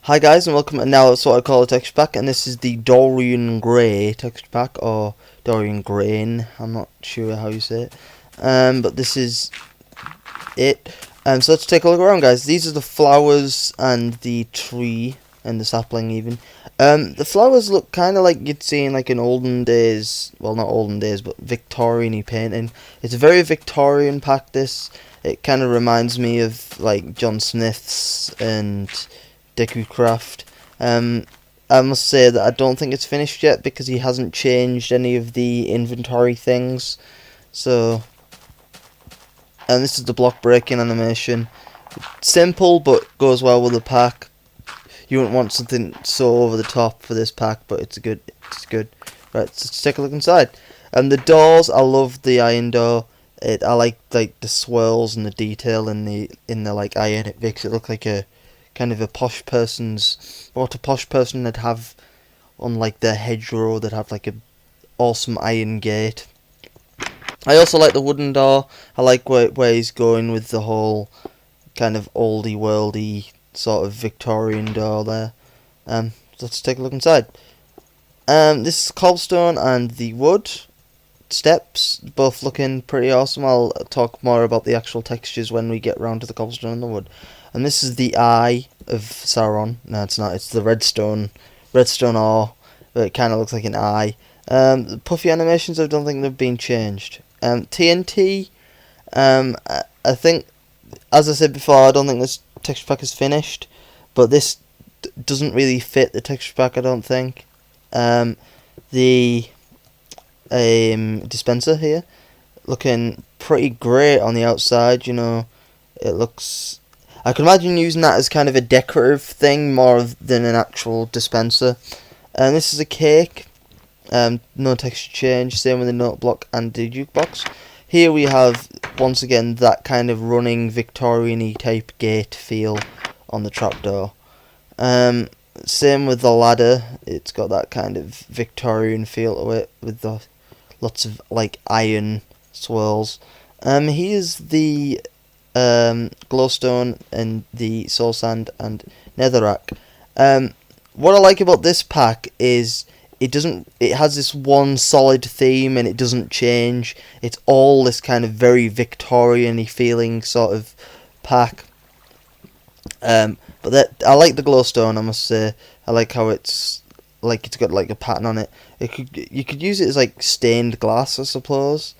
Hi guys and welcome to now it's what I call a texture pack, and this is the DorianGrey texture pack, or DorianGrey, I'm not sure how you say it. But this is it. So let's take a look around, guys. These are the flowers and the tree and the sapling even. The flowers look kind of like you'd see in like an olden days, well not olden days, but Victorian-y painting. It's a very Victorian pack, this. It kind of reminds me of like John Smith's and Deku I must say that I don't think it's finished yet because he hasn't changed any of the inventory things. So, and this is the block breaking animation. Simple but goes well with the pack. You wouldn't want something so over the top for this pack, but it's good. It's good. Right, so let's take a look inside. And the doors, I love the iron door. I like the swirls and the detail in the like iron. It makes it look like a kind of a posh person's, what a posh person would have on like their hedgerow. They'd have like a awesome iron gate. I also like the wooden door. I like where he's going with the whole kind of oldie worldy sort of Victorian door there. Let's take a look inside. This is cobblestone and the wood steps, both looking pretty awesome. I'll talk more about the actual textures when we get round to the cobblestone and the wood. And this is the eye of Sauron. No, it's not. It's the redstone ore. But it kind of looks like an eye. The puffy animations, I don't think they've been changed. TNT. I think, as I said before, I don't think this texture pack is finished, but this doesn't really fit the texture pack, I don't think. The dispenser here, looking pretty great on the outside. You know, it looks. I can imagine using that as kind of a decorative thing more than an actual dispenser. And this is a cake. No texture change. Same with the note block and the jukebox. Here we have once again that kind of running Victorian-y type gate feel on the trapdoor. Same with the ladder. It's got that kind of Victorian feel to it with the lots of like iron swirls. Here's the glowstone and the soul sand and netherrack. What I like about this pack is it has this one solid theme and it doesn't change. It's all this kind of very Victorian-y feeling sort of pack. But I like the glowstone, I must say. I like how it's got like a pattern on it. You could use it as like stained glass, I suppose.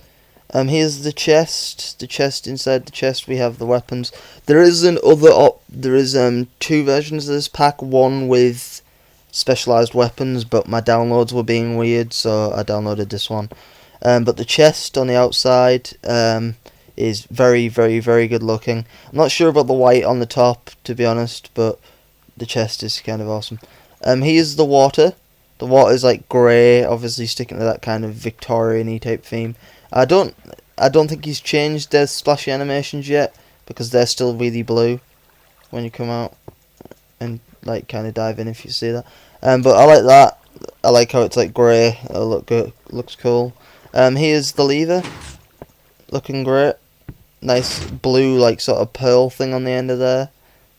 Here's the chest. The chest, inside the chest we have the weapons. There is two versions of this pack. One with specialized weapons, but my downloads were being weird, so I downloaded this one. But the chest on the outside is very, very, very good looking. I'm not sure about the white on the top, to be honest, but the chest is kind of awesome. Here's the water. The water is like grey, obviously sticking to that kind of Victorian-y type theme. I don't think he's changed their splashy animations yet, because they're still really blue when you come out and like kind of dive in, if you see that. But I like that. I like how it's like grey. It'll look good. Looks cool. Here's the lever, looking great. Nice blue like sort of pearl thing on the end of there,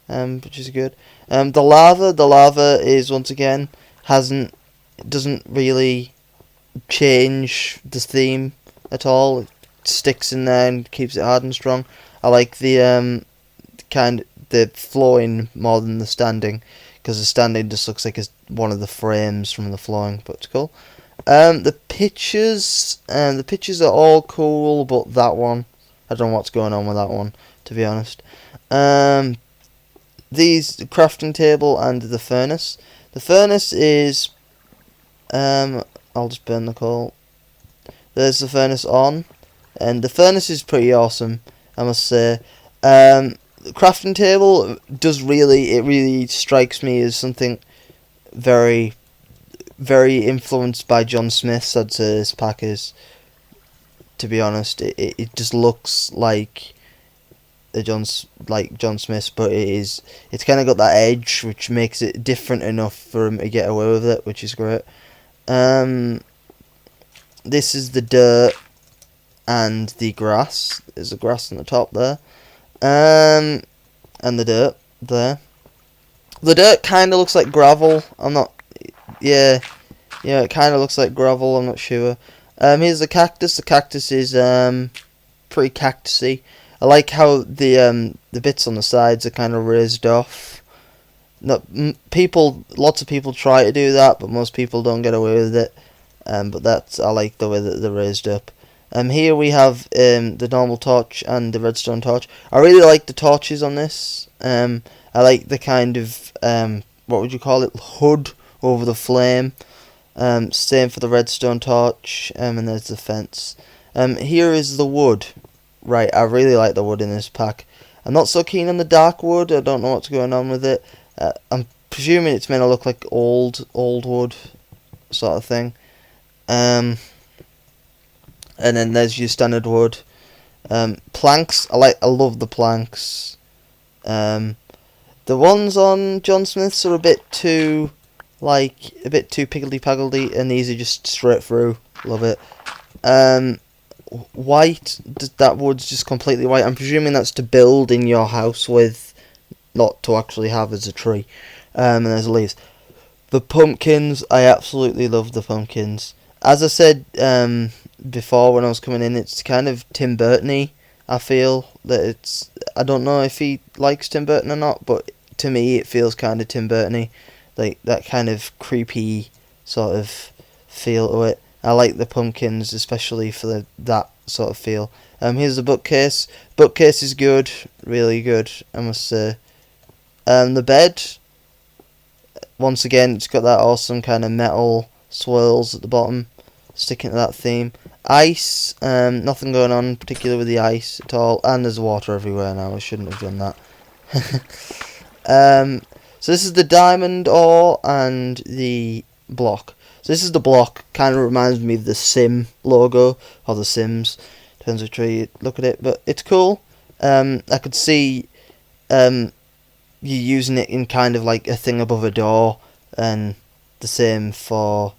which is good. The lava is once again doesn't really change the theme at all. It sticks in there and keeps it hard and strong. I like the the flowing more than the standing, because the standing just looks like it's one of the frames from the flowing, but it's cool. The pictures are all cool, but that one, I don't know what's going on with that one, to be honest. The crafting table and the furnace. The furnace is, I'll just burn the coal. There's the furnace on, and the furnace is pretty awesome, I must say. The crafting table really strikes me as something very, very influenced by John Smith's. I'd say this pack is, to be honest. It just looks like John Smith's, but it's kind of got that edge which makes it different enough for him to get away with it, which is great. This is the dirt and the grass. There's the grass on the top there, and the dirt there. The dirt kind of looks like gravel. I'm not. Yeah, yeah, it kind of looks like gravel. I'm not sure. Here's the cactus. The cactus is pretty cactusy. I like how the bits on the sides are kind of raised off. No, lots of people try to do that, but most people don't get away with it. But I like the way that they're raised up. Here we have the normal torch and the redstone torch. I really like the torches on this. I like the kind of what would you call it, hood over the flame. Same for the redstone torch. And there's the fence. Here is the wood. Right, I really like the wood in this pack. I'm not so keen on the dark wood. I don't know what's going on with it. I'm presuming it's meant to look like old wood sort of thing. And then there's your standard wood. Planks, I love the planks. The ones on John Smith's are a bit too piggledy-paggledy, and these are just straight through. Love it. White, that wood's just completely white. I'm presuming that's to build in your house with, not to actually have as a tree. And there's leaves. The pumpkins, I absolutely love the pumpkins. As I said before when I was coming in, it's kind of Tim Burton-y. I feel that it's... I don't know if he likes Tim Burton or not, but to me it feels kind of Tim Burton-y. Like, that kind of creepy sort of feel to it. I like the pumpkins, especially for that sort of feel. Here's the bookcase. Bookcase is good, really good, I must say. The bed, once again, it's got that awesome kind of metal swirls at the bottom, sticking to that theme. Ice, nothing going on particularly with the ice at all, and there's water everywhere now. I shouldn't have done that. So this is the diamond ore and the block. So this is the block. Kind of reminds me of the Sim logo, or the Sims. Depends which way you look at it, but it's cool. I could see you using it in kind of like a thing above a door, and the same for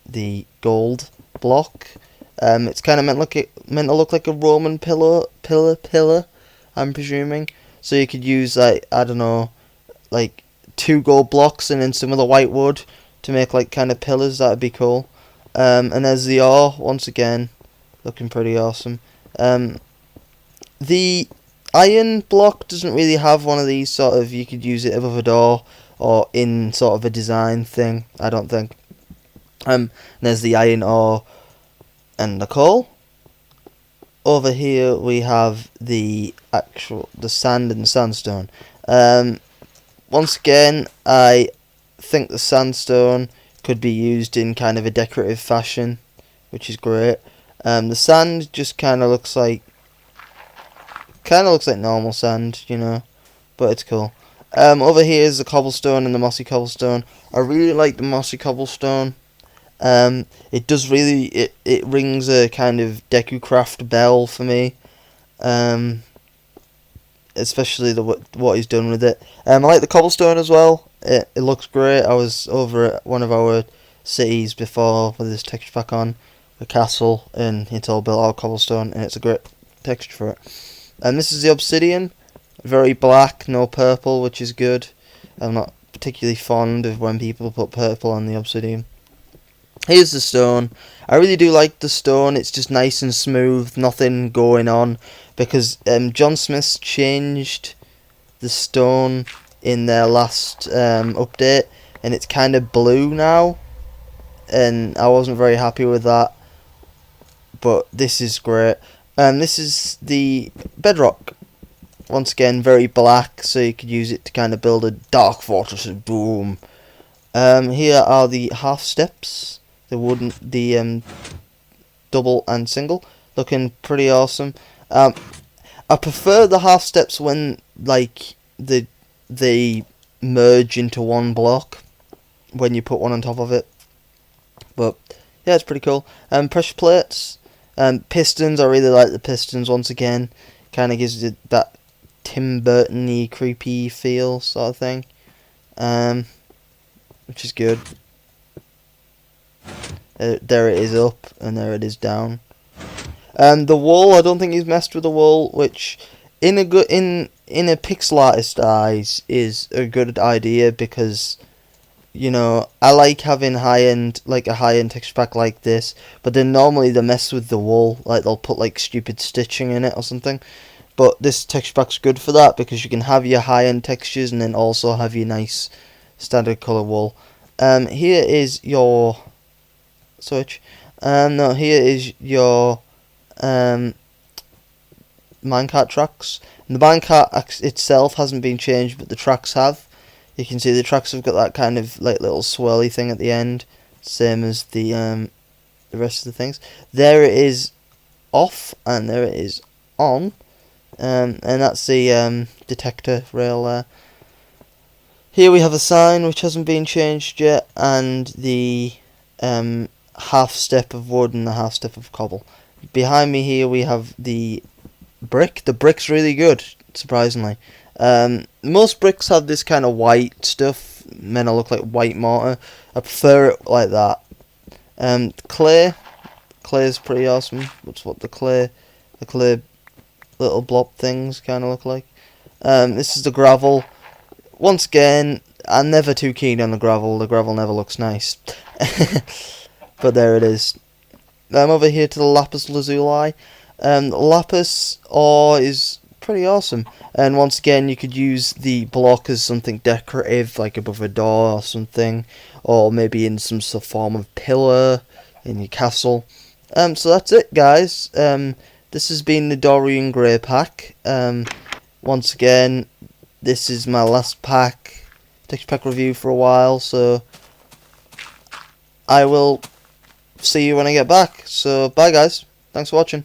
the gold block. It's kind of meant to look like a Roman pillar. I'm presuming. So you could use, like, I don't know, like 2 gold blocks and then some of the white wood to make like kind of pillars. That'd be cool. And there's the ore once again, looking pretty awesome. The iron block doesn't really have one of these sort of, you could use it above a door or in sort of a design thing, I don't think. There's the iron ore and the coal. Over here we have the sand and sandstone. Once again, I think the sandstone could be used in kind of a decorative fashion, which is great. The sand just kind of looks like normal sand, you know, but it's cool. Over here is the cobblestone and the mossy cobblestone. I really like the mossy cobblestone. It does really, it rings a kind of DecuCraft bell for me. Especially what he's done with it. I like the cobblestone as well. It looks great. I was over at one of our cities before with this texture pack on, a castle, and it's all built out of cobblestone, and it's a great texture for it. And this is the obsidian, very black, no purple, which is good. I'm not particularly fond of when people put purple on the obsidian. Here's the stone. I really do like the stone. It's just nice and smooth, nothing going on, because John Smith's changed the stone in their last update, and it's kind of blue now, and I wasn't very happy with that, but this is great. This is the bedrock. Once again, very black, so you could use it to kind of build a dark fortress. Boom. Here are the half steps. The double and single, looking pretty awesome. I prefer the half steps when like they merge into one block when you put one on top of it. But yeah, it's pretty cool. Pressure plates, pistons. I really like the pistons. Once again, kind of gives you that Tim Burton-y creepy feel sort of thing, which is good. There it is up, and there it is down. The wool, I don't think he's messed with the wool, which in in a pixel artist eyes is a good idea, because you know, I like having like a high-end texture pack like this, but then normally they mess with the wool, like they'll put like stupid stitching in it or something. But this texture pack's good for that, because you can have your high-end textures and then also have your nice standard color wool. Here is your switch. No, here is your minecart tracks. And the minecart itself hasn't been changed, but the tracks have. You can see the tracks have got that kind of like little swirly thing at the end, same as the rest of the things. There it is off, and there it is on, and that's the detector rail there. Here we have a sign which hasn't been changed yet, and the half step of wood and the half step of cobble. Behind me here we have the brick. The brick's really good, surprisingly. Most bricks have this kind of white stuff, meant to look like white mortar. I prefer it like that. Clay is pretty awesome. That's what the clay little blob things kind of look like. This is the gravel. Once again, I'm never too keen on the gravel. The gravel never looks nice. But there it is. Over here to the lapis lazuli. Lapis ore is pretty awesome, and once again you could use the block as something decorative, like above a door or something, or maybe in some sort of form of pillar in your castle. So that's it, guys. This has been the DorianGrey pack. Once again, this is my last texture pack review for a while, so I will see you when I get back. So bye, guys. Thanks for watching.